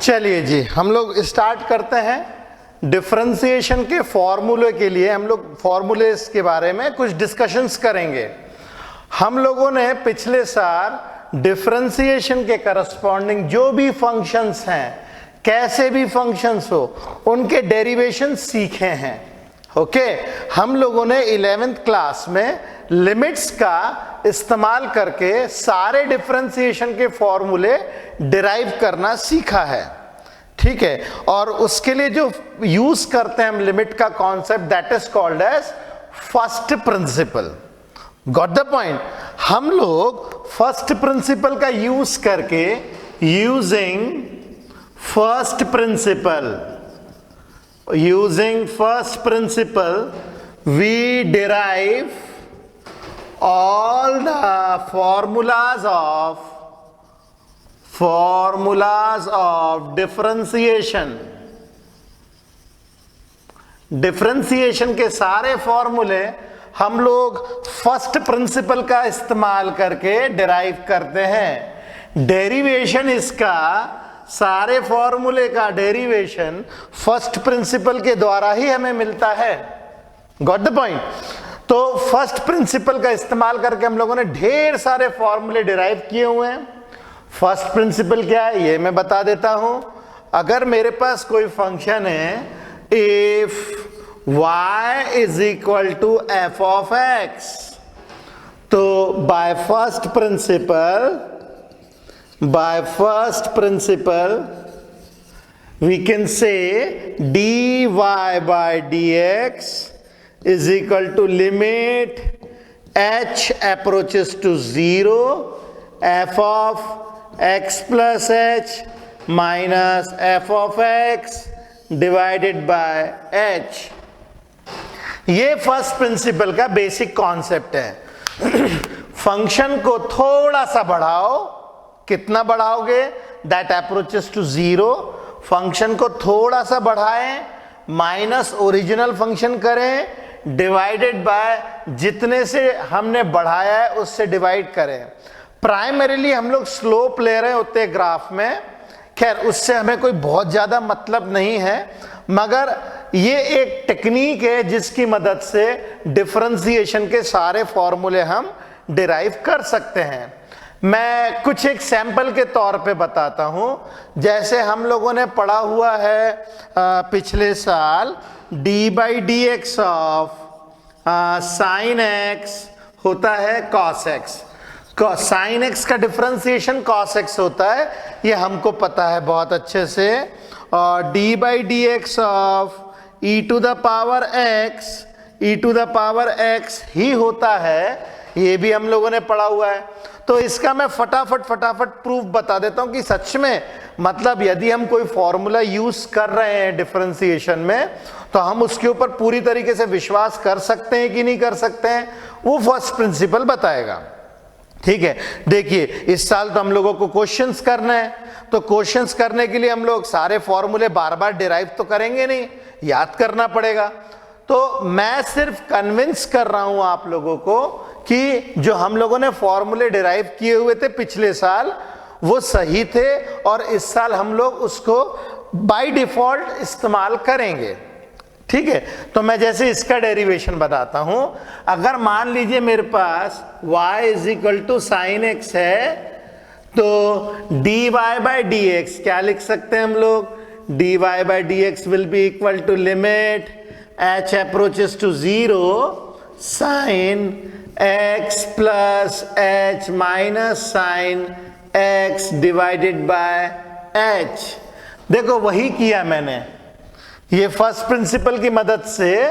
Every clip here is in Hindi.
चलिए जी, हम लोग स्टार्ट करते हैं। डिफरेंशिएशन के फॉर्मूले के लिए हम लोग फॉर्मूलेस के बारे में कुछ डिस्कशंस करेंगे। हम लोगों ने पिछले साल डिफरेंशिएशन के करस्पॉन्डिंग जो भी फंक्शंस हैं, कैसे भी फंक्शंस हो, उनके डेरिवेशन सीखे हैं। ओके, हम लोगों ने 11th क्लास में लिमिट्स का इस्तेमाल करके सारे डिफरेंशिएशन के फॉर्मूले डिराइव करना सीखा है। ठीक है, और उसके लिए जो यूज करते हैं हम लिमिट का concept, that is called as first principle. Got the point? हम लोग फर्स्ट प्रिंसिपल का यूज करके, using first principle we derive all the formulas of differentiation के सारे फॉर्मूले हम लोग फर्स्ट प्रिंसिपल का इस्तेमाल करके डिराइव करते हैं। डेरिवेशन इसका, सारे फॉर्मूले का डेरिवेशन फर्स्ट प्रिंसिपल के द्वारा ही हमें मिलता है। Got the point? तो फर्स्ट प्रिंसिपल का इस्तेमाल करके हम लोगों ने ढेर सारे फॉर्मूले डिराइव किए हुए हैं। फर्स्ट प्रिंसिपल क्या है ये मैं बता देता हूं। अगर मेरे पास कोई फंक्शन है, if y is equal to f of x, तो by first principle we can say dy by dx is equal to limit h approaches to 0 f of x plus h minus f of x divided by h। ये फर्स्ट प्रिंसिपल का बेसिक कॉन्सेप्ट है। फंक्शन को थोड़ा सा बढ़ाओ, कितना बढ़ाओगे? That approaches to 0। फंक्शन को थोड़ा सा बढ़ाएं, माइनस ओरिजिनल फंक्शन करें, डिवाइडेड बाय जितने से हमने बढ़ाया है उससे डिवाइड करें। प्राइमरीली हम लोग स्लोप ले रहे होते हैं ग्राफ में, खैर उससे हमें कोई बहुत ज्यादा मतलब नहीं है, मगर ये एक टेक्निक है जिसकी मदद से डिफरेंशिएशन के सारे फॉर्मूले हम डिराइव कर सकते हैं। मैं कुछ एक सैंपल के तौर पे बताता हूं। जैसे हम लोगों ने पढ़ा हुआ है पिछले साल D by d x of sine x होता है कॉस एक्स। साइन एक्स का डिफरेंशिएशन कॉस एक्स होता है, ये हमको पता है बहुत अच्छे से। और d by d x of e to the power x ही होता है, ये भी हम लोगों ने पढ़ा हुआ है। तो इसका मैं फटाफट प्रूफ बता देता हूं कि सच में, मतलब यदि हम कोई फॉर्मूला यूज कर रहे हैं डिफरेंशिएशन में, तो हम उसके ऊपर पूरी तरीके से विश्वास कर सकते हैं कि नहीं कर सकते हैं, वो फर्स्ट प्रिंसिपल बताएगा। ठीक है, देखिए इस साल तो हम लोगों को क्वेश्चंस करना है, तो क्वेश्चंस करने के लिए हम लोग सारे फॉर्मूले बार बार डिराइव तो करेंगे नहीं, याद करना पड़ेगा। तो मैं सिर्फ कन्विंस कर रहा हूं आप लोगों को कि जो हम लोगों ने फॉर्मूले डिराइव किए हुए थे पिछले साल वो सही थे, और इस साल हम लोग उसको बाय डिफॉल्ट इस्तेमाल करेंगे। ठीक है, तो मैं जैसे इसका डेरिवेशन बताता हूं। अगर मान लीजिए मेरे पास y is equal to sine x है, तो dy बाई डी एक्स क्या लिख सकते हैं हम लोग? dy by d x will be equal to limit h approaches to 0 sine x plus h minus sine x divided by h। देखो वही किया मैंने, ये फर्स्ट प्रिंसिपल की मदद से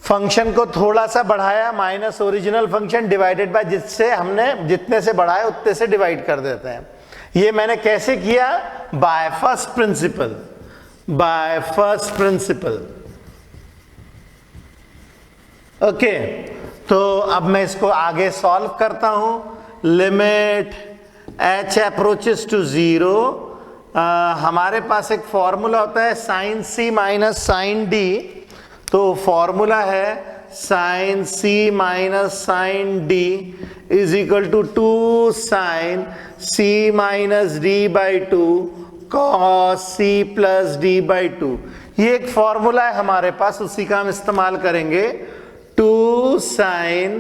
फंक्शन को थोड़ा सा बढ़ाया, minus original function divided by जिससे हमने जितने से बढ़ाया उतने से डिवाइड कर देते हैं। ये मैंने कैसे किया? Bye first principal. ओके, तो अब मैं इसको आगे सॉल्व करता हूं। लिमिट h अप्रोचेस टू 0, हमारे पास एक फॉर्मूला होता है sine c minus sine d, तो फॉर्मूला है sine c minus sine d is equal to 2 sine c minus d by 2 cos c plus d by two. ये एक फॉर्मूला है हमारे पास, उसी का हम इस्तेमाल करेंगे। 2 sin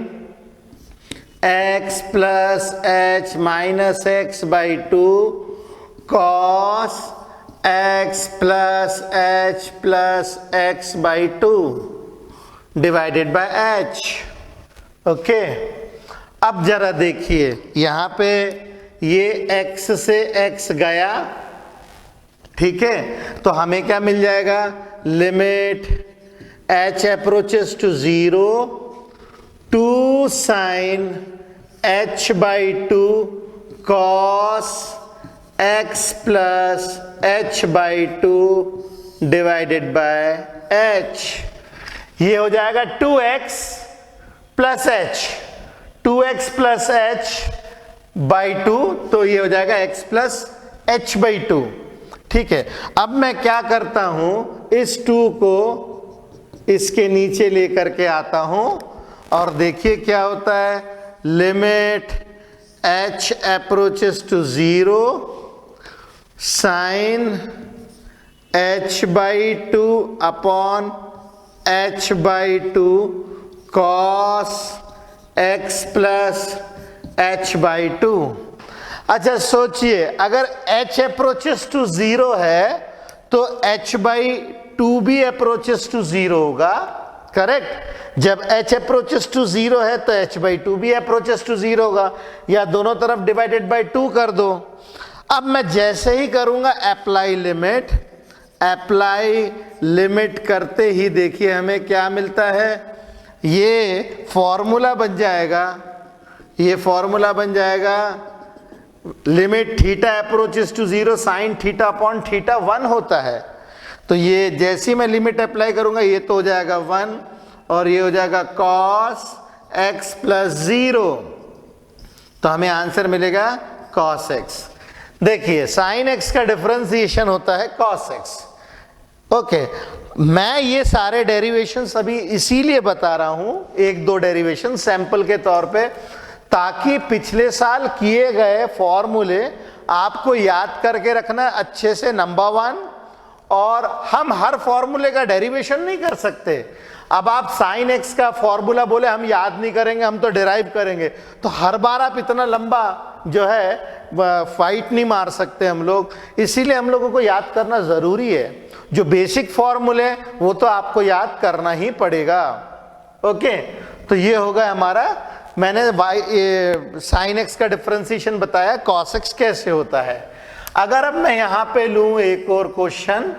x plus h minus x by two cos x plus h plus x by two divided by h। Okay, अब जरा देखिए यहां पे ये x से x गया, ठीक है, तो हमें क्या मिल जाएगा? Limit h approaches to 0 2 sin h by two cos x plus h by two divided by h। ये हो जाएगा 2x plus h, 2x plus h by two, तो ये हो जाएगा x plus h by two. ठीक है, अब मैं क्या करता हूं, इस 2 को इसके नीचे लेकर के आता हूं और देखिए क्या होता है। Limit h approaches to 0 sine h by two upon h by two cos x plus h by two. अच्छा सोचिए, अगर h अप्रोचेस टू 0 है तो h बाई टू भी अप्रोचेस टू 0 होगा, करेक्ट। जब h अप्रोचेस टू 0 है तो h बाई टू भी अप्रोचेस टू 0 होगा, या दोनों तरफ डिवाइडेड बाई 2 कर दो। अब मैं जैसे ही करूंगा अप्लाई लिमिट, अप्लाई लिमिट करते ही देखिए हमें क्या मिलता है। ये फॉर्मूला बन जाएगा, ये फॉर्मूला बन जाएगा limit theta approaches to 0 sine theta upon theta 1 होता है। तो ये जैसी मैं लिमिट अप्लाई करूंगा ये तो हो जाएगा 1 और ये हो जाएगा cos x प्लस 0, तो हमें आंसर मिलेगा cos x। देखिए साइन x का डिफरेंशिएशन होता है cos x। ओके, मैं ये सारे डेरिवेशंस अभी इसीलिए बता रहा हूं, 1-2 डेरिवेशन सैंपल के तौर पे, ताकि पिछले साल किए गए फॉर्मूले आपको याद करके रखना अच्छे से, नंबर 1। और हम हर फॉर्मूले का डेरिवेशन नहीं कर सकते। अब आप साइन एक्स का फॉर्मूला बोले हम याद नहीं करेंगे, हम तो डिराइव करेंगे, तो हर बार आप इतना लंबा जो है फाइट नहीं मार सकते हम लोग। इसीलिए हम लोगों को याद करना जरूरी है। जो बेसिक फॉर्मूले वो तो आपको याद करना ही पड़ेगा। ओके, तो ये होगा हमारा, मैंने साइन एक्स का डिफरेंशिएशन बताया, कॉस एक्स कैसे होता है। अगर अब मैं यहां पे लूं एक और क्वेश्चन,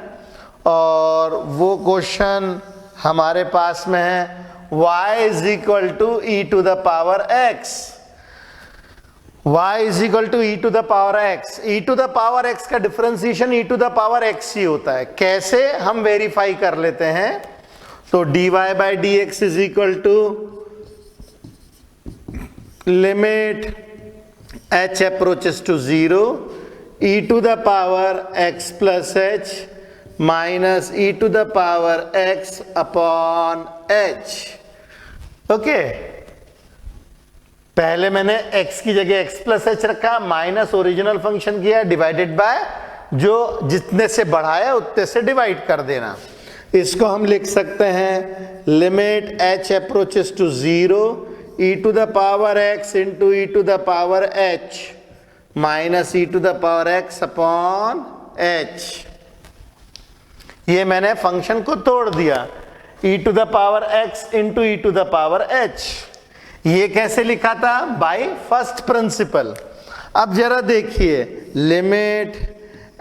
और वो क्वेश्चन हमारे पास में है y is equal to e to the power x। y is equal to e to the power x। E to the power x का differentiation e to the power x ही होता है। कैसे हम वेरीफाई कर लेते हैं, तो dy by d x is equal to limit h approaches to 0 e to the power x plus h minus e to the power x upon h। Okay, पहले मैंने x की जगह x प्लस h रखा, माइनस ओरिजिनल फंक्शन किया, डिवाइडेड बाय जो जितने से बढ़ाया उतने से डिवाइड कर देना। इसको हम लिख सकते हैं limit h approaches to 0 e to the power x into e to the power h minus e to the power x upon h। ये मैंने फंक्शन को तोड़ दिया, e to the power x into e to the power h। ये कैसे लिखा था? By first principle. अब जरा देखिए, limit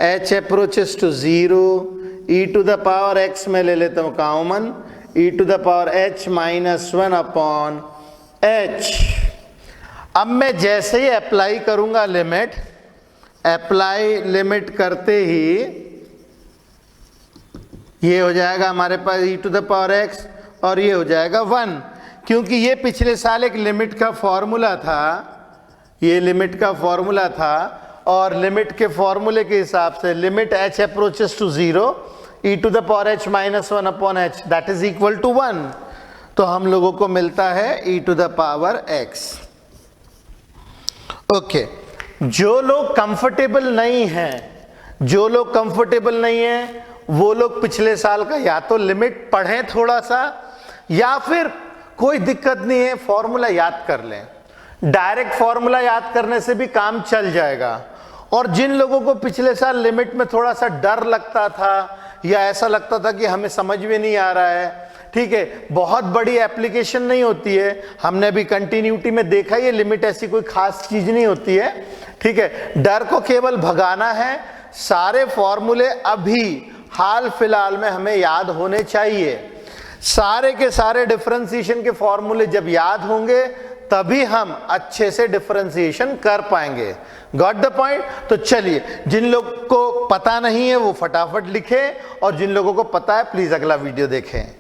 h approaches to 0 e to the power x में ले लेता हूं common, e to the power h minus 1 upon h। अब मैं जैसे ही अप्लाई करूंगा लिमिट, अप्लाई लिमिट करते ही ये हो जाएगा हमारे पास e to the power x और ये हो जाएगा 1, क्योंकि ये पिछले साल एक लिमिट का फॉर्मूला था, ये लिमिट का फॉर्मूला था, और लिमिट के फॉर्मूले के हिसाब से limit h approaches to 0 e to the power h minus 1 upon h that is equal to 1। तो हम लोगों को मिलता है e to the power x। Okay, जो लोग कंफर्टेबल नहीं हैं जो लोग कंफर्टेबल नहीं है वो लोग पिछले साल का या तो लिमिट पढ़ें थोड़ा सा, या फिर कोई दिक्कत नहीं है फॉर्मूला याद कर लें। डायरेक्ट फॉर्मूला याद करने से भी काम चल जाएगा। और जिन लोगों को पिछले साल लिमिट में थोड़ा सा डर लगता था या ऐसा लगता था कि हमें समझ में नहीं आ रहा है, ठीक है, बहुत बड़ी एप्लीकेशन नहीं होती है, हमने अभी कंटिन्यूटी में देखा ये लिमिट ऐसी कोई खास चीज नहीं होती है, ठीक है, डर को केवल भगाना है। सारे फॉर्मूले अभी हाल फिलहाल में हमें याद होने चाहिए। सारे के सारे डिफरेंशिएशन के फॉर्मूले जब याद होंगे तभी हम अच्छे से डिफरेंशिएशन कर पाएंगे। Got the point? तो चलिए, जिन लोग को पता नहीं है वो फटाफट लिखें, और जिन लोगों को पता है प्लीज अगला वीडियो देखें।